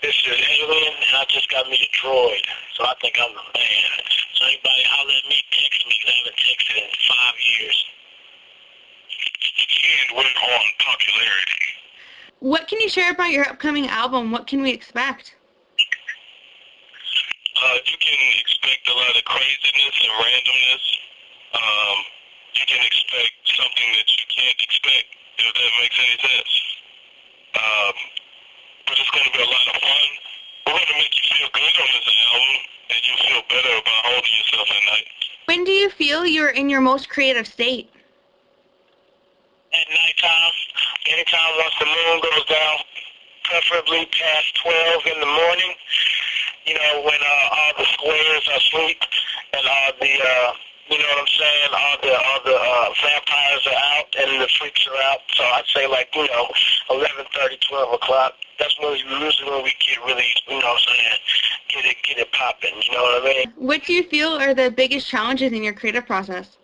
This is Alien, and I just got me a droid, so I think I'm the man. So anybody holler at me, text me, because I haven't texted in 5 years. And went on popularity. What can you share about your upcoming album? What can we expect? You can expect a lot of craziness and randomness. You can expect something that you can't expect, if that makes any sense. But it's going to be a lot of fun. We're going to make you feel good on this album, and you feel better about holding yourself at night. When do you feel you're in your most creative state? At nighttime, anytime once the moon goes down, preferably past 12 in the morning, you know, when all the squares are asleep and all the, you know what I'm saying, all the vampires are out and the freaks are out. So I'd say like, you know, 11:30, 12 o'clock. That's usually when we get really, you know what I'm saying, get it popping, you know what I mean? What do you feel are the biggest challenges in your creative process?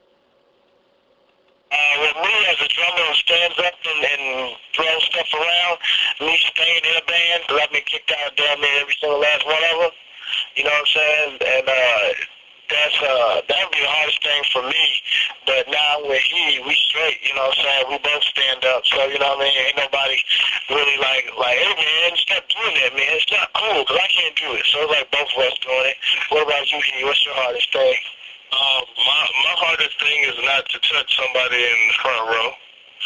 With me as a drummer who stands up and throws stuff around, me staying in a band, because I've been kicked out damn near every single last one of them, you know what I'm saying? And that would be the hardest thing for me. But now we're here, we straight, you know what I'm saying? We both stand up, so you know what I mean? Ain't nobody really like, hey man, stop doing that, man. It's not cool, because I can't do it. So it's like both of us doing it. What about you, He? What's your hardest thing? My hardest thing is not to touch somebody in the front row.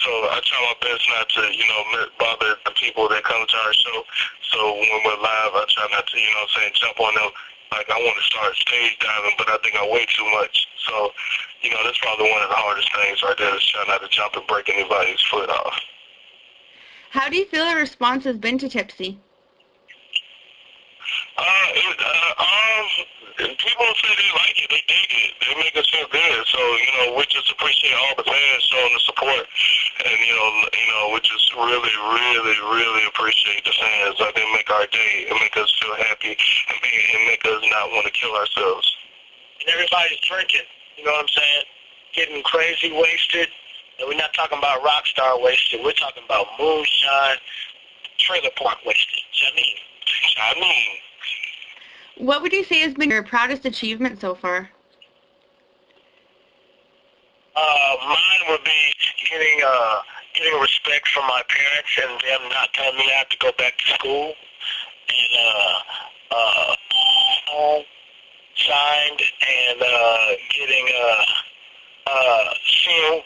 So I try my best not to, you know, bother the people that come to our show. So when we're live, I try not to, you know what I'm saying, jump on them. Like I want to start stage diving, but I think I weigh too much. So, you know, that's probably one of the hardest things right there is trying not to jump and break anybody's foot off. How do you feel the response has been to Tipsy? People say they like it, they dig it, they make us feel good. So, you know, we just appreciate all the fans showing the support, and you know, we just really appreciate the fans. Like they make our day and make us feel happy and make us not want to kill ourselves. And everybody's drinking, you know what I'm saying? Getting crazy wasted, and we're not talking about rock star wasted. We're talking about moonshine, trailer park wasted. I mean. What would you say has been your proudest achievement so far? Mine would be getting respect from my parents and them not telling me I have to go back to school, and signed, and getting seeing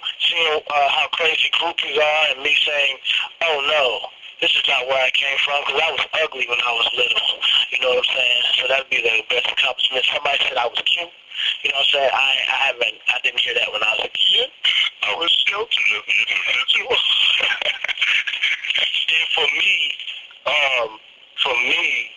how crazy groupies are, and me saying, oh no, this is not where I came from, because I was ugly when I was little, you know what I'm saying? So that would be the best accomplishment. Somebody said I was cute, you know what I'm saying? I didn't hear that when I was a kid. I was sheltered of you, and for me,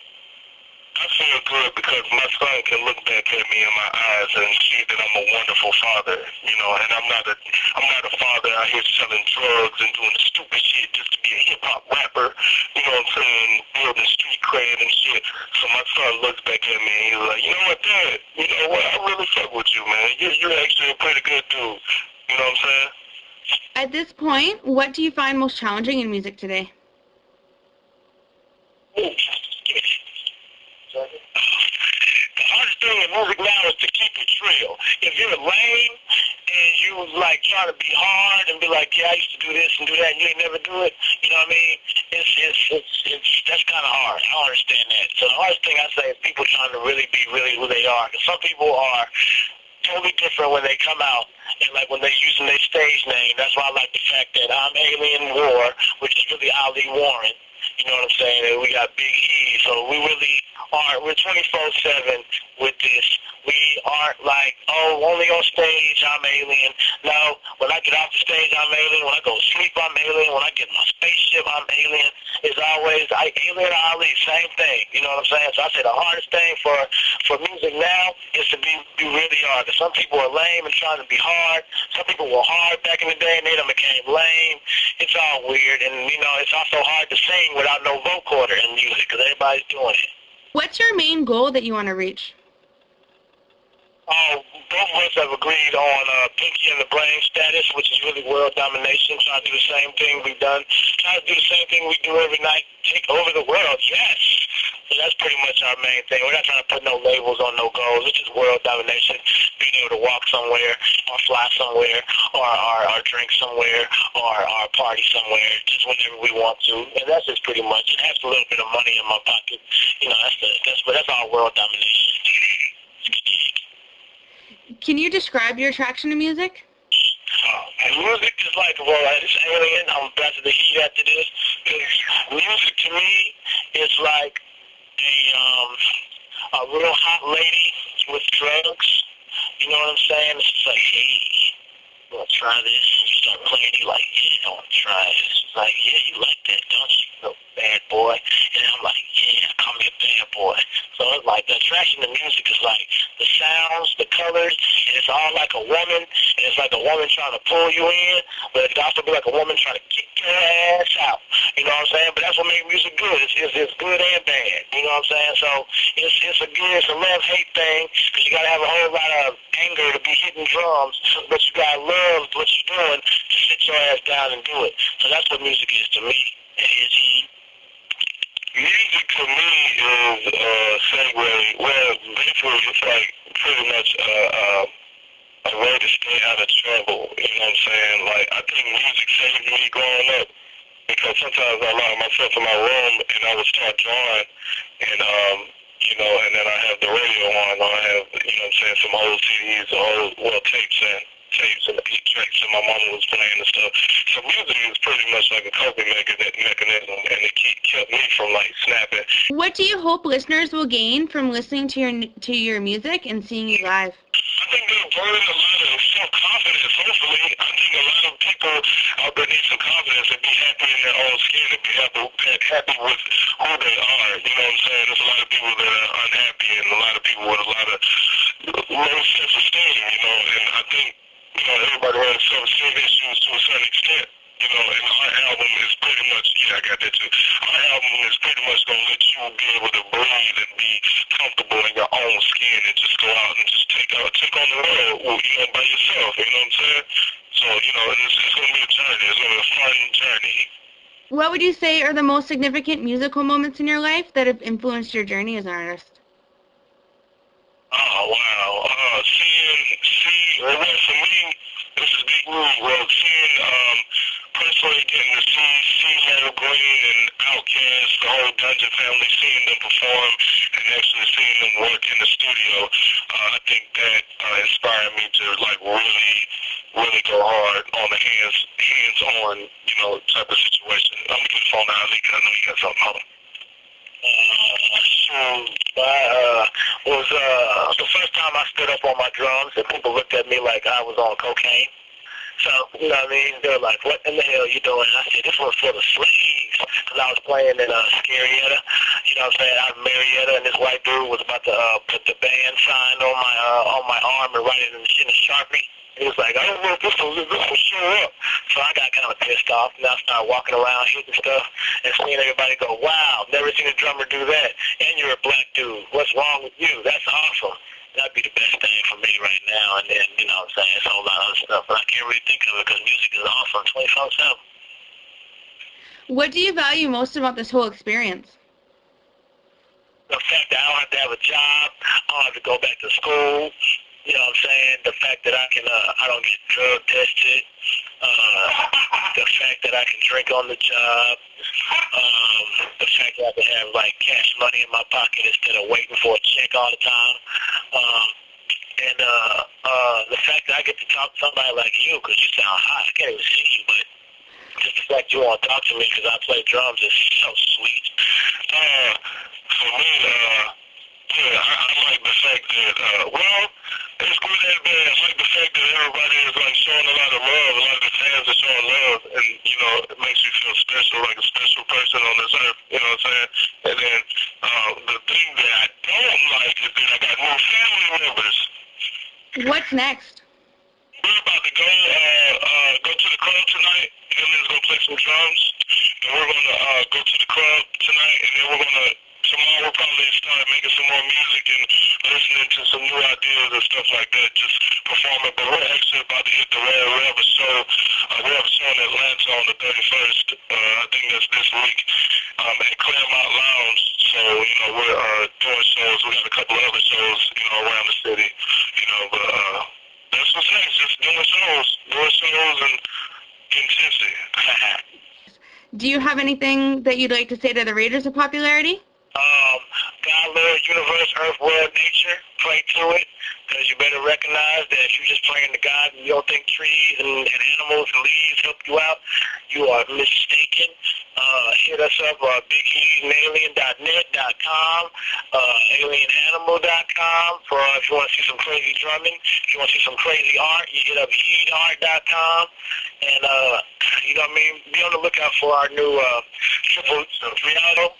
I feel good because my son can look back at me in my eyes and see that I'm a wonderful father, you know, and I'm not a father out here selling drugs and doing stupid shit just to be a hip-hop rapper, you know what I'm saying, building street cred and shit. So my son looks back at me and he's like, you know what, Dad, you know what, I really fuck with you, man. You're actually a pretty good dude, you know what I'm saying? At this point, what do you find most challenging in music today? The hardest thing in music now is to keep it real. If you're lame and you like trying to be hard and be like, yeah, I used to do this and do that, and you ain't never do it, you know what I mean? That's kind of hard. I don't understand that. So the hardest thing I say is people trying to really be really who they are. Because some people are totally different when they come out, and like when they're using their stage name. That's why I like the fact that I'm Alien War, which is really Ali Warren. You know what I'm saying? And we got Big E, so we really are. We're 24/7 with this. We aren't like, oh, only on stage I'm Alien. No, when I get off the stage I'm Alien. When I go to sleep I'm Alien. When I get in my spaceship I'm Alien. It's always Alien or Ali, same thing. You know what I'm saying? So I say the hardest thing for music now is to be really hard. Because some people are lame and trying to be hard. Some people were hard back in the day and they done became lame. It's all weird, and you know it's also hard to sing without no vocoder in music because everybody's doing it. What's your main goal that you want to reach? Both of us have agreed on Pinky and the Brain status, which is really world domination, trying to do the same thing we've done try to do the same thing we do every night, take over the world, yes. So that's pretty much our main thing. We're not trying to put no labels on no goals. It's just world domination, being able to walk somewhere or fly somewhere or drink somewhere or party somewhere just whenever we want to. And that's just pretty much it. Has a little bit of money in my pocket. You know, that's all world domination. Can you describe your attraction to music? And music is like, well, it's alien. I'm about to the heat after this. Music to me is like a real hot lady with drugs. You know what I'm saying? It's just like, hey, you want to try this? And you start playing. You like, yeah, I want to try this. It's like, yeah, you like that, don't you? You little bad boy. And I'm like, yeah, call me a bad boy. So it's like the attraction to music is like the sounds, the colors, and it's all like a woman, and it's like a woman trying to pull you in, but it could also be like a woman trying to kick your ass out. You know what I'm saying? But that's what makes music good. It's good and bad. You know what I'm saying? So it's a love-hate thing, because you got to have a whole lot of anger to be hitting drums, but you got to love what you're doing to sit your ass down and do it. So that's what music is to me. Music to me is segue. Well, basically, it's like pretty much a way to stay out of trouble. You know what I'm saying? Like, I think music saved me growing up, because sometimes I lock myself in my room and I would start drawing, and you know, and then I have the radio on, or I have, you know what I'm saying, some old CDs, tapes and 8-tracks that my mama was playing and stuff. So music is pretty much like a coping mechanism, and it kept me from like snapping. What do you hope listeners will gain from listening to your music and seeing you live? I think they'll gain a lot of self-confidence, hopefully. I think a lot of people out there need some confidence and be happy in their own skin and be happy with who they are. You know what I'm saying? There's a lot of people that are unhappy and a lot of people with a lot of low self-esteem, you know, and I think, you know, everybody has self-esteem issues to a certain extent, you know, and our album is pretty much, yeah, I got that too. Our album is pretty much going to let you be able to breathe and be comfortable in your own skin and just go out and just take on the world, you know, by yourself, you know what I'm saying? So, you know, it's going to be a journey. It's going to be a fun journey. What would you say are the most significant musical moments in your life that have influenced your journey as an artist? Oh, wow. Well, for me, this is big news. Well, personally getting to see CeeLo Green and Outkast, the whole Dungeon family, seeing them perform and actually seeing them work in the studio, I think that inspired me to, like, really go hard on the hands-on, you know, type of situation. I'm going to get the phone out, because I know you got something on. Was the first time I stood up on my drums and people looked at me like I was on cocaine. So, you know what I mean? They're like, what in the hell are you doing? And I said, this one's for the slaves. Because I was playing in Scarietta. You know what I'm saying? Out in Marietta, and this white dude was about to put the band sign on my arm and write it in a Sharpie. He was like, I don't know if this will show up. So I got kind of pissed off, and I started walking around hitting stuff and seeing everybody go, wow, never seen a drummer do that. And you're a black dude. What's wrong with you? That's awesome. That'd be the best thing for me right now. And then, you know what I'm saying, it's a whole lot of other stuff. But I can't really think of it because music is awesome 24/7. What do you value most about this whole experience? The fact that I don't have to have a job, I don't have to go back to school. You know what I'm saying? The fact that I don't get drug tested. The fact that I can drink on the job. The fact that I can have like cash money in my pocket instead of waiting for a check all the time. And the fact that I get to talk to somebody like you, because you sound hot. I can't even see you, but just the fact you want to talk to me because I play drums is so sweet. For me, yeah, I like the fact that, well, it's good and bad. I like the fact that everybody is like showing a lot of love. A lot of the fans are showing love, and you know, it makes you feel special, like a special person on this earth. You know what I'm saying? And then the thing that I don't like is that I got new family members. What's next? We're about to go to the club tonight. Emily's gonna play some drums, and we're gonna go to the club tonight, and then tomorrow we'll probably start making some more music and listening to some new ideas and stuff like that, just performing. But we're actually about to hit the Red Rev show. We have a show in Atlanta on the 31st. I think that's this week. At Claremont Lounge. So, you know, we're doing shows. We got a couple of other shows, you know, around the city. You know, but that's what's next. Just doing shows and getting tipsy. Do you have anything that you'd like to say to the Raiders of popularity? God, Lord, universe, earth, world, nature, pray to it, because you better recognize that if you're just praying to God and you don't think trees and animals and leaves help you out, you are mistaken. Hit us up at bigheatandalien.net.com, alienanimal.com for if you want to see some crazy drumming. If you want to see some crazy art, you hit up heatart.com. And, you know what I mean, be on the lookout for our new triple Rialto.